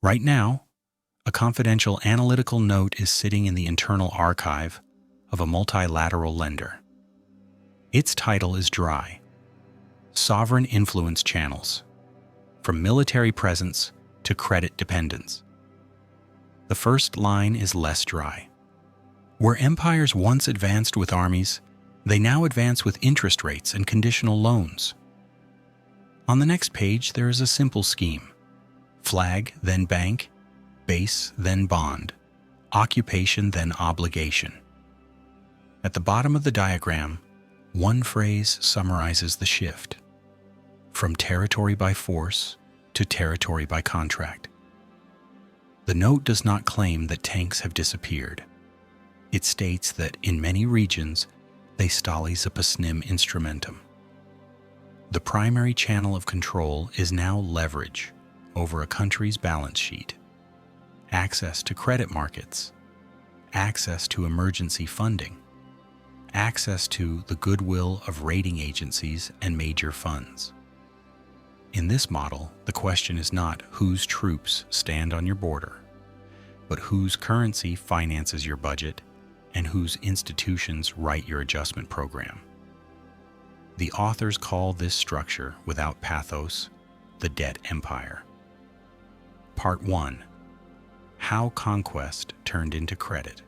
Right now, a confidential analytical note is sitting in the internal archive of a multilateral lender. Its title is dry: Sovereign Influence Channels, from Military Presence to Credit Dependence. The first line is less dry. Where empires once advanced with armies, they now advance with interest rates and conditional loans. On the next page, there is a simple scheme: flag, then bank; base, then bond; occupation, then obligation. At the bottom of the diagram, one phrase summarizes the shift: from territory by force to territory by contract. The note does not claim that tanks have disappeared. It states that in many regions, they stallis apasnim instrumentum. The primary channel of control is now leverage over a country's balance sheet, access to credit markets, access to emergency funding, access to the goodwill of rating agencies and major funds. In this model, the question is not whose troops stand on your border, but whose currency finances your budget and whose institutions write your adjustment program. The authors call this structure, without pathos, the debt empire. Part 1. How conquest turned into credit.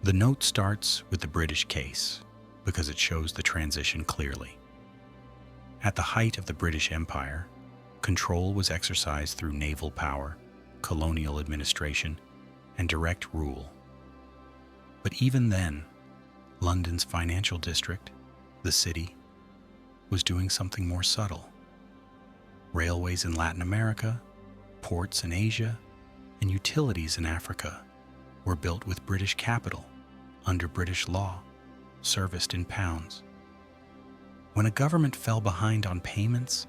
The note starts with the British case because it shows the transition clearly. At the height of the British Empire, control was exercised through naval power, colonial administration, and direct rule. But even then, London's financial district, the city, was doing something more subtle. Railways in Latin America, ports in Asia, and utilities in Africa were built with British capital, under British law, serviced in pounds. When a government fell behind on payments,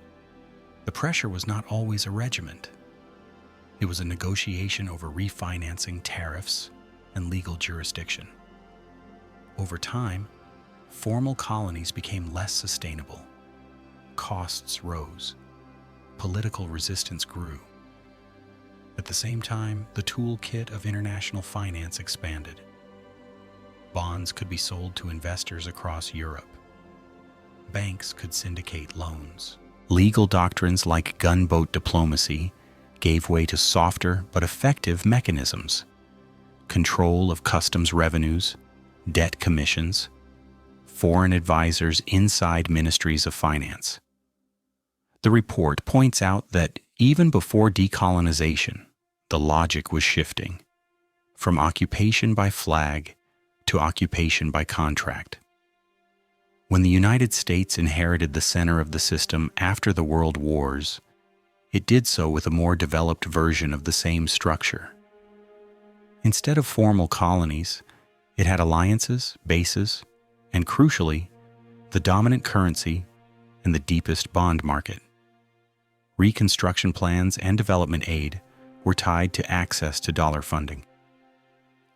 the pressure was not always a regiment. It was a negotiation over refinancing, tariffs, and legal jurisdiction. Over time, formal colonies became less sustainable. Costs rose. Political resistance grew. At the same time, the toolkit of international finance expanded. Bonds could be sold to investors across Europe. Banks could syndicate loans. Legal doctrines like gunboat diplomacy gave way to softer but effective mechanisms: control of customs revenues, debt commissions, foreign advisors inside ministries of finance. The report points out that even before decolonization, the logic was shifting from occupation by flag to occupation by contract. When the United States inherited the center of the system after the World Wars, it did so with a more developed version of the same structure. Instead of formal colonies, it had alliances, bases, and crucially, the dominant currency and the deepest bond market. Reconstruction plans and development aid were tied to access to dollar funding.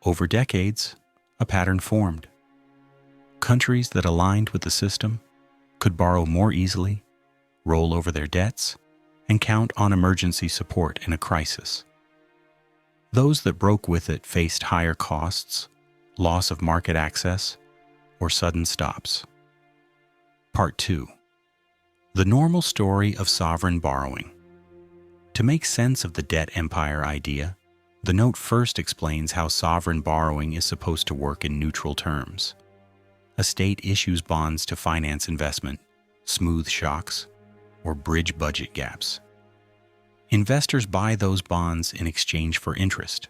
Over decades, a pattern formed. Countries that aligned with the system could borrow more easily, roll over their debts, and count on emergency support in a crisis. Those that broke with it faced higher costs, loss of market access, or sudden stops. Part 2. The normal story of sovereign borrowing. To make sense of the debt empire idea, the note first explains how sovereign borrowing is supposed to work in neutral terms. A state issues bonds to finance investment, smooth shocks, or bridge budget gaps. Investors buy those bonds in exchange for interest.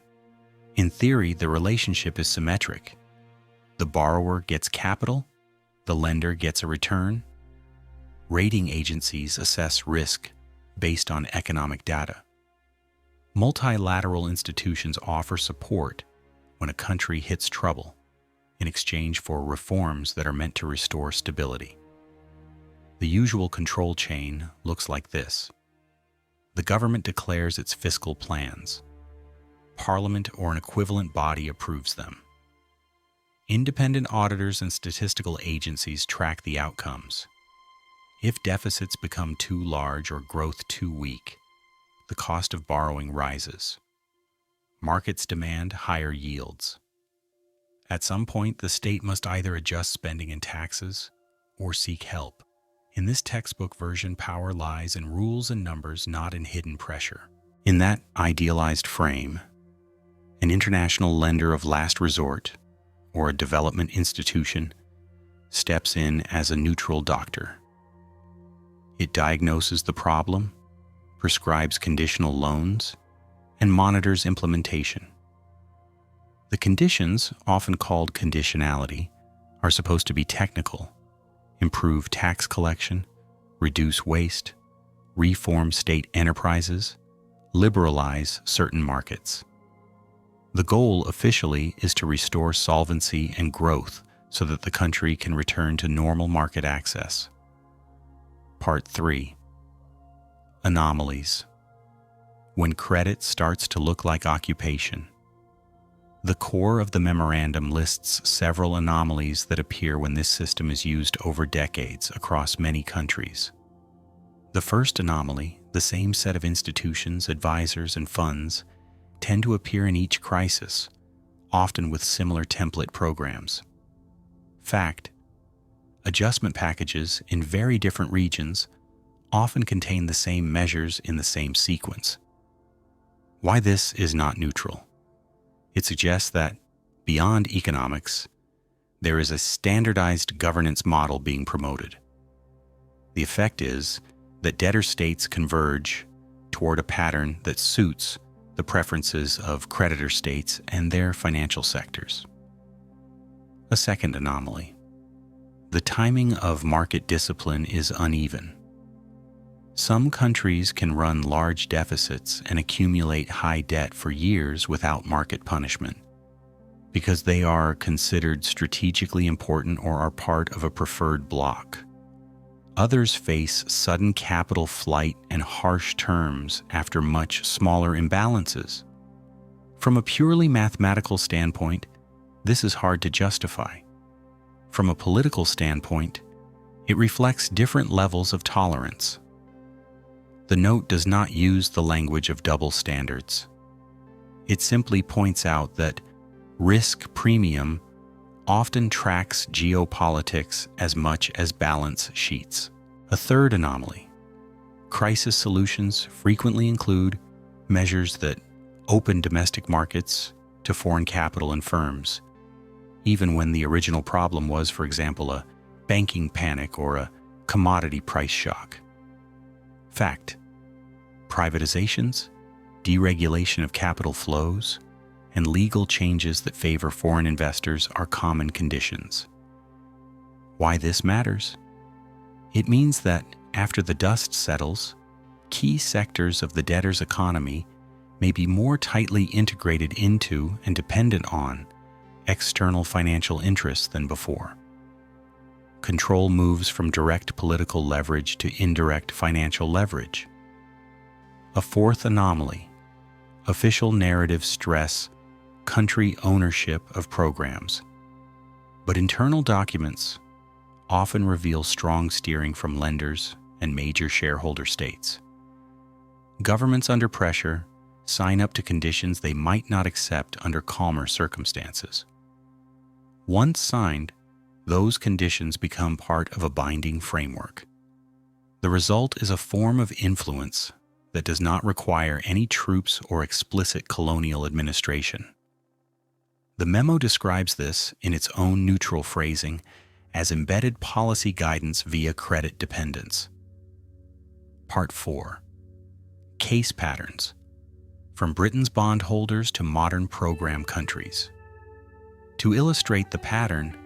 In theory, the relationship is symmetric. The borrower gets capital, the lender gets a return. Rating agencies assess risk based on economic data. Multilateral institutions offer support when a country hits trouble in exchange for reforms that are meant to restore stability. The usual control chain looks like this. The government declares its fiscal plans. Parliament or an equivalent body approves them. Independent auditors and statistical agencies track the outcomes. If deficits become too large or growth too weak, the cost of borrowing rises. Markets demand higher yields. At some point, the state must either adjust spending and taxes or seek help. In this textbook version, power lies in rules and numbers, not in hidden pressure. In that idealized frame, an international lender of last resort, or a development institution, steps in as a neutral doctor. It diagnoses the problem, prescribes conditional loans, and monitors implementation. The conditions, often called conditionality, are supposed to be technical: improve tax collection, reduce waste, reform state enterprises, liberalize certain markets. The goal officially is to restore solvency and growth so that the country can return to normal market access. Part 3. Anomalies. When credit starts to look like occupation. The core of the memorandum lists several anomalies that appear when this system is used over decades across many countries. The first anomaly, the same set of institutions, advisors, and funds, tend to appear in each crisis, often with similar template programs. Fact: adjustment packages in very different regions often contain the same measures in the same sequence. Why this is not neutral? It suggests that, beyond economics, there is a standardized governance model being promoted. The effect is that debtor states converge toward a pattern that suits the preferences of creditor states and their financial sectors. A second anomaly. The timing of market discipline is uneven. Some countries can run large deficits and accumulate high debt for years without market punishment, because they are considered strategically important or are part of a preferred bloc. Others face sudden capital flight and harsh terms after much smaller imbalances. From a purely mathematical standpoint, this is hard to justify. From a political standpoint, it reflects different levels of tolerance. The note does not use the language of double standards. It simply points out that risk premium often tracks geopolitics as much as balance sheets. A third anomaly. Crisis solutions frequently include measures that open domestic markets to foreign capital and firms, even when the original problem was, for example, a banking panic or a commodity price shock. Fact: privatizations, deregulation of capital flows, and legal changes that favor foreign investors are common conditions. Why this matters? It means that after the dust settles, key sectors of the debtor's economy may be more tightly integrated into and dependent on external financial interests than before. Control moves from direct political leverage to indirect financial leverage. A fourth anomaly. Official narratives stress country ownership of programs, but internal documents often reveal strong steering from lenders and major shareholder states. Governments under pressure sign up to conditions they might not accept under calmer circumstances. Once signed, those conditions become part of a binding framework. The result is a form of influence that does not require any troops or explicit colonial administration. The memo describes this, in its own neutral phrasing, as embedded policy guidance via credit dependence. Part 4. Case patterns. From Britain's bondholders to modern program countries. To illustrate the pattern,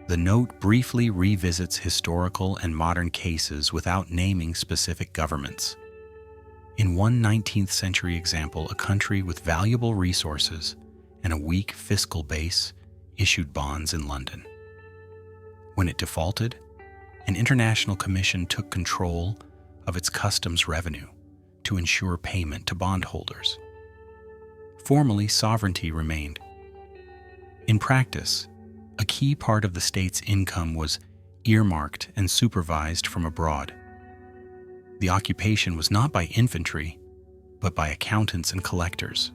the note briefly revisits historical and modern cases without naming specific governments. In one 19th century example, a country with valuable resources and a weak fiscal base issued bonds in London. When it defaulted, an international commission took control of its customs revenue to ensure payment to bondholders. Formally, sovereignty remained. In practice, a key part of the state's income was earmarked and supervised from abroad. The occupation was not by infantry, but by accountants and collectors.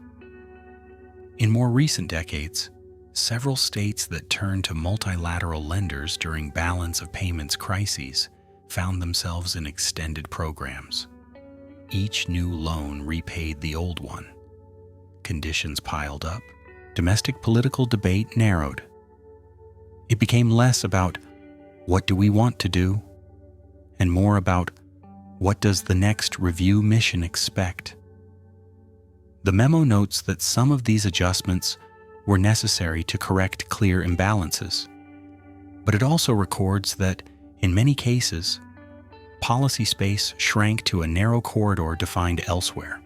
In more recent decades, several states that turned to multilateral lenders during balance of payments crises found themselves in extended programs. Each new loan repaid the old one. Conditions piled up. Domestic political debate narrowed. It became less about what do we want to do, and more about what does the next review mission expect. The memo notes that some of these adjustments were necessary to correct clear imbalances, but it also records that, in many cases, policy space shrank to a narrow corridor defined elsewhere.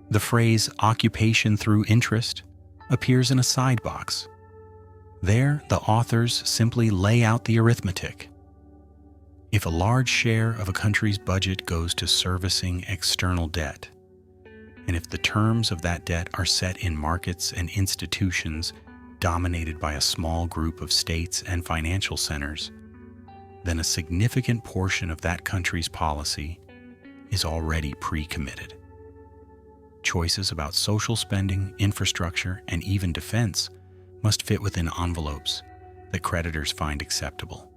The phrase occupation through interest appears in a side box. There, the authors simply lay out the arithmetic. If a large share of a country's budget goes to servicing external debt, and if the terms of that debt are set in markets and institutions dominated by a small group of states and financial centers, then a significant portion of that country's policy is already pre-committed. Choices about social spending, infrastructure, and even defense must fit within envelopes that creditors find acceptable.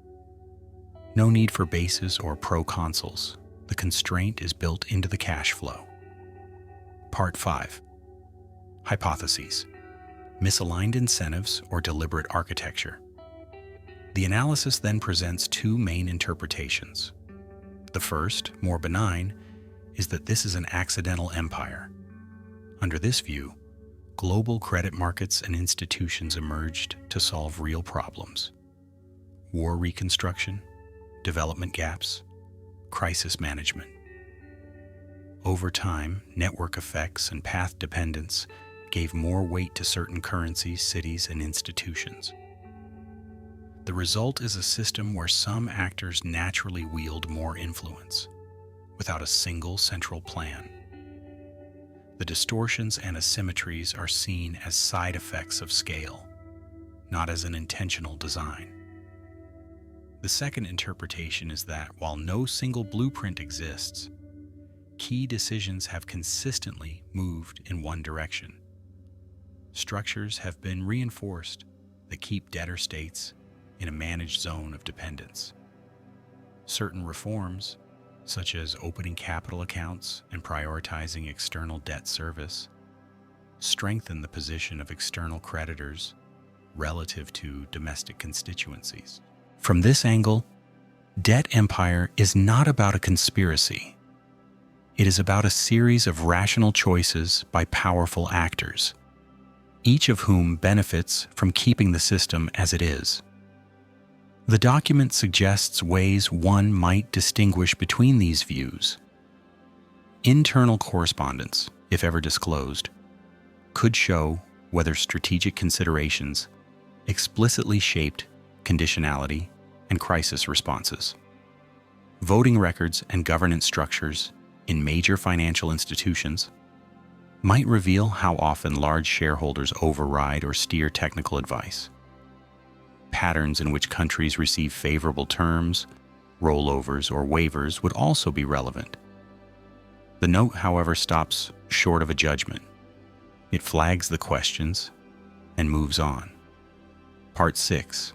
No need for bases or proconsuls. The constraint is built into the cash flow. Part 5. Hypotheses. Misaligned incentives or deliberate architecture. The analysis then presents two main interpretations. The first, more benign, is that this is an accidental empire. Under this view, global credit markets and institutions emerged to solve real problems: war reconstruction, development gaps, crisis management. Over time, network effects and path dependence gave more weight to certain currencies, cities, and institutions. The result is a system where some actors naturally wield more influence, without a single central plan. The distortions and asymmetries are seen as side effects of scale, not as an intentional design. The second interpretation is that while no single blueprint exists, key decisions have consistently moved in one direction. Structures have been reinforced that keep debtor states in a managed zone of dependence. Certain reforms, such as opening capital accounts and prioritizing external debt service, strengthen the position of external creditors relative to domestic constituencies. From this angle, debt empire is not about a conspiracy. It is about a series of rational choices by powerful actors, each of whom benefits from keeping the system as it is. The document suggests ways one might distinguish between these views. Internal correspondence, if ever disclosed, could show whether strategic considerations explicitly shaped conditionality and crisis responses. Voting records and governance structures in major financial institutions might reveal how often large shareholders override or steer technical advice. Patterns in which countries receive favorable terms, rollovers, or waivers would also be relevant. The note, however, stops short of a judgment. It flags the questions and moves on. Part 6.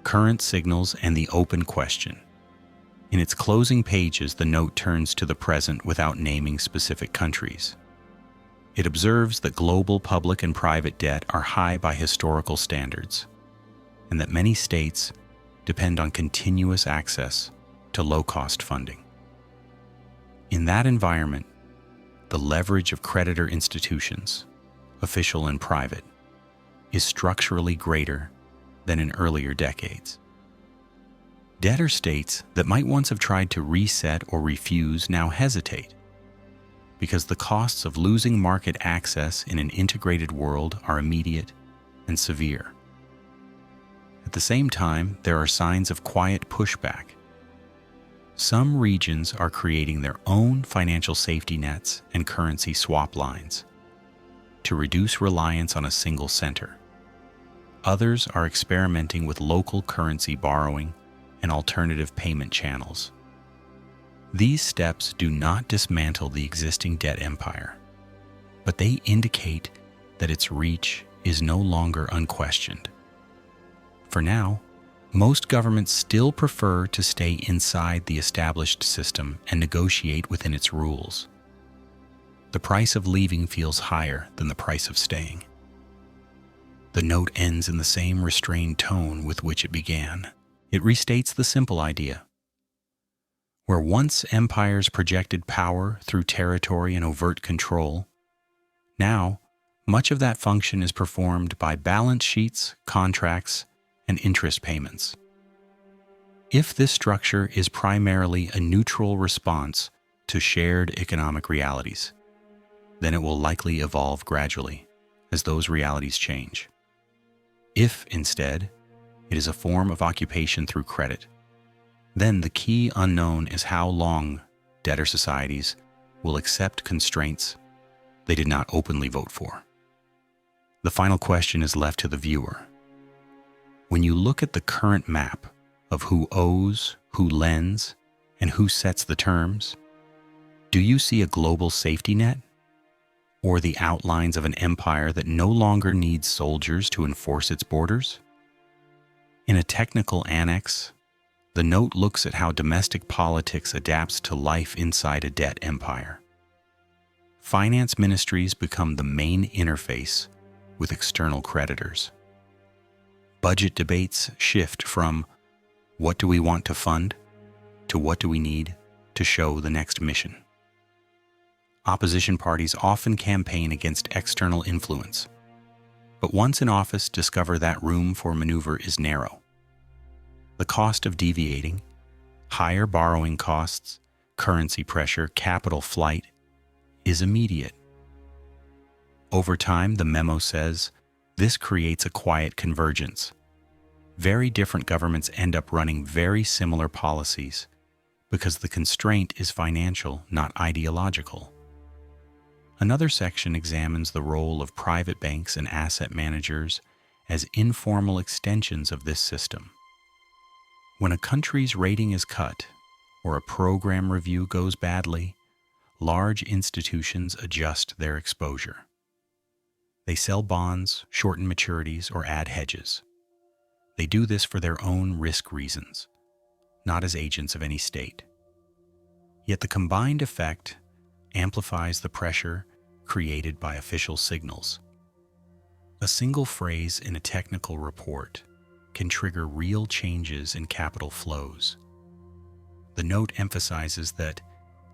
Current signals and the open question. In its closing pages, the note turns to the present without naming specific countries. It observes that global public and private debt are high by historical standards, and that many states depend on continuous access to low-cost funding. In that environment, the leverage of creditor institutions, official and private, is structurally greater than in earlier decades. Debtor states that might once have tried to reset or refuse now hesitate, because the costs of losing market access in an integrated world are immediate and severe. At the same time, there are signs of quiet pushback. Some regions are creating their own financial safety nets and currency swap lines to reduce reliance on a single center. Others are experimenting with local currency borrowing and alternative payment channels. These steps do not dismantle the existing debt empire, but they indicate that its reach is no longer unquestioned. For now, most governments still prefer to stay inside the established system and negotiate within its rules. The price of leaving feels higher than the price of staying. The note ends in the same restrained tone with which it began. It restates the simple idea. Where once empires projected power through territory and overt control, now much of that function is performed by balance sheets, contracts, and interest payments. If this structure is primarily a neutral response to shared economic realities, then it will likely evolve gradually as those realities change. If, instead, it is a form of occupation through credit, then the key unknown is how long debtor societies will accept constraints they did not openly vote for. The final question is left to the viewer. When you look at the current map of who owes, who lends, and who sets the terms, do you see a global safety net? Or the outlines of an empire that no longer needs soldiers to enforce its borders? In a technical annex, the note looks at how domestic politics adapts to life inside a debt empire. Finance ministries become the main interface with external creditors. Budget debates shift from what do we want to fund to what do we need to show the next mission. Opposition parties often campaign against external influence, but once in office discover that room for maneuver is narrow. The cost of deviating, higher borrowing costs, currency pressure, capital flight, is immediate. Over time, the memo says, this creates a quiet convergence. Very different governments end up running very similar policies because the constraint is financial, not ideological. Another section examines the role of private banks and asset managers as informal extensions of this system. When a country's rating is cut or a program review goes badly, large institutions adjust their exposure. They sell bonds, shorten maturities, or add hedges. They do this for their own risk reasons, not as agents of any state. Yet the combined effect amplifies the pressure created by official signals. A single phrase in a technical report can trigger real changes in capital flows. The note emphasizes that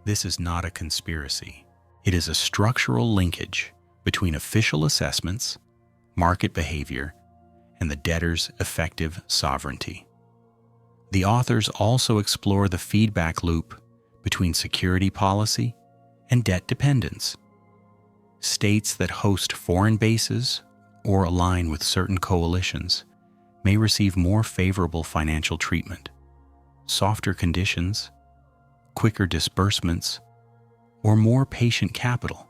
this is not a conspiracy. It is a structural linkage between official assessments, market behavior, and the debtor's effective sovereignty. The authors also explore the feedback loop between security policy and debt dependence. States that host foreign bases or align with certain coalitions may receive more favorable financial treatment, softer conditions, quicker disbursements, or more patient capital.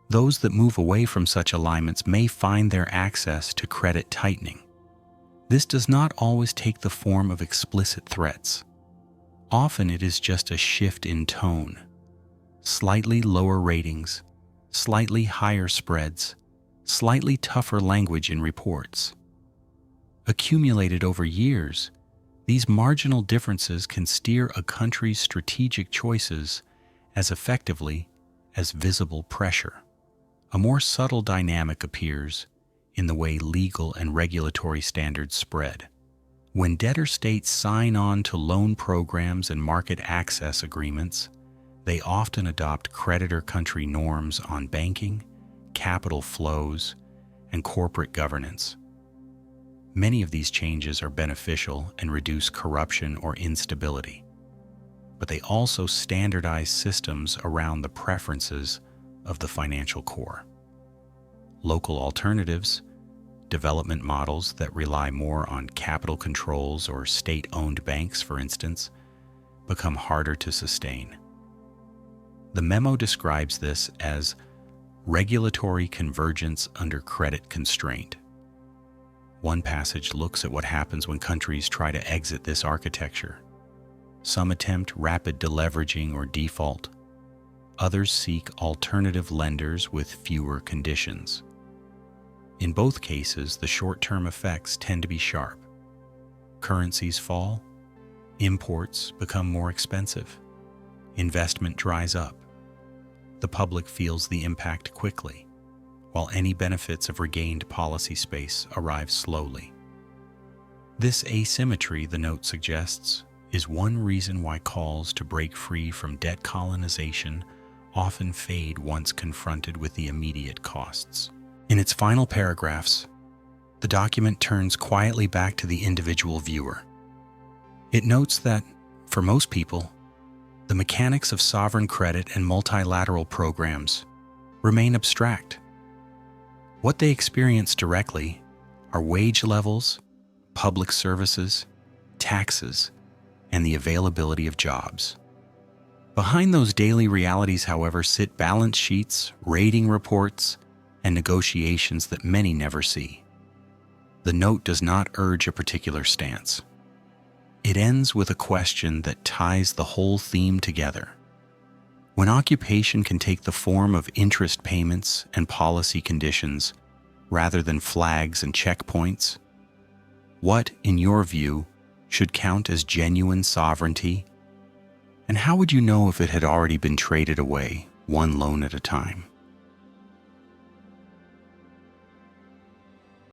Those that move away from such alignments may find their access to credit tightening. This does not always take the form of explicit threats. Often it is just a shift in tone, slightly lower ratings, slightly higher spreads, slightly tougher language in reports. Accumulated over years, these marginal differences can steer a country's strategic choices as effectively as visible pressure. A more subtle dynamic appears in the way legal and regulatory standards spread. When debtor states sign on to loan programs and market access agreements, they often adopt creditor country norms on banking, capital flows, and corporate governance. Many of these changes are beneficial and reduce corruption or instability, but they also standardize systems around the preferences of the financial core. Local alternatives, development models that rely more on capital controls or state-owned banks, for instance, become harder to sustain. The memo describes this as regulatory convergence under credit constraint. One passage looks at what happens when countries try to exit this architecture. Some attempt rapid deleveraging or default. Others seek alternative lenders with fewer conditions. In both cases, the short-term effects tend to be sharp. Currencies fall, imports become more expensive, investment dries up. The public feels the impact quickly, while any benefits of regained policy space arrive slowly. This asymmetry, the note suggests, is one reason why calls to break free from debt colonization often fade once confronted with the immediate costs. In its final paragraphs, the document turns quietly back to the individual viewer. It notes that, for most people, the mechanics of sovereign credit and multilateral programs remain abstract. What they experience directly are wage levels, public services, taxes, and the availability of jobs. Behind those daily realities, however, sit balance sheets, rating reports, and negotiations that many never see. The note does not urge a particular stance. It ends with a question that ties the whole theme together. When occupation can take the form of interest payments and policy conditions rather than flags and checkpoints, what, in your view, should count as genuine sovereignty? And how would you know if it had already been traded away, one loan at a time?